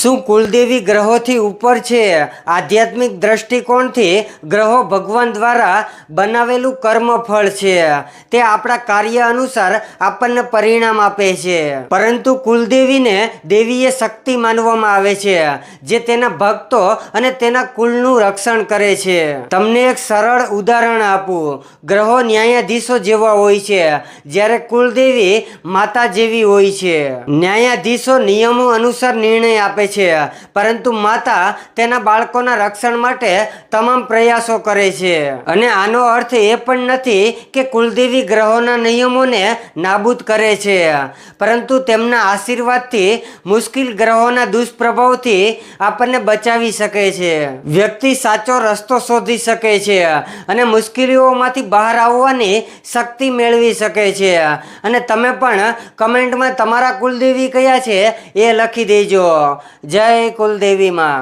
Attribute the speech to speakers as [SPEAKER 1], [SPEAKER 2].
[SPEAKER 1] શું કુલદેવી ગ્રહોથી ઉપર છે? આધ્યાત્મિક દ્રષ્ટિકોણથી ગ્રહો ભગવાન દ્વારા બનાવેલું કર્મફળ છે. તે આપણા કાર્ય અનુસાર આપણને પરિણામ આપે છે. પરંતુ કુલદેવીને દેવીય શક્તિ માનવામાં આવે છે, જે તેના ભક્તો અને તેના કુલનું રક્ષણ કરે છે. તમને એક સરળ ઉદાહરણ આપું. ગ્રહો ન્યાયાધીશો જેવા હોય છે, જ્યારે કુલદેવી માતા જેવી હોય છે. ન્યાયાધીશો નિયમો અનુસાર નિર્ણય આપે છે, પરંતુ માતા તેના બાળકોના રક્ષણ માટે તમામ પ્રયાસો કરે છે. અને આનો અર્થ એ પણ નથી કે કુલદેવી ગ્રહોના નિયમોને નાબૂદ કરે છે, પરંતુ તેમના આશીર્વાદથી મુશ્કેલ ગ્રહોના દુષ્પ્રભાવથી આપણને બચાવી શકે છે. વ્યક્તિ સાચો રસ્તો શોધી શકે છે અને મુશ્કેલીઓમાંથી બહાર આવવાની શક્તિ મેળવી શકે છે. અને તમે પણ કમેન્ટમાં તમારા કુલદેવી કયા છે એ લખી દેજો. જય કુલદેવી માં.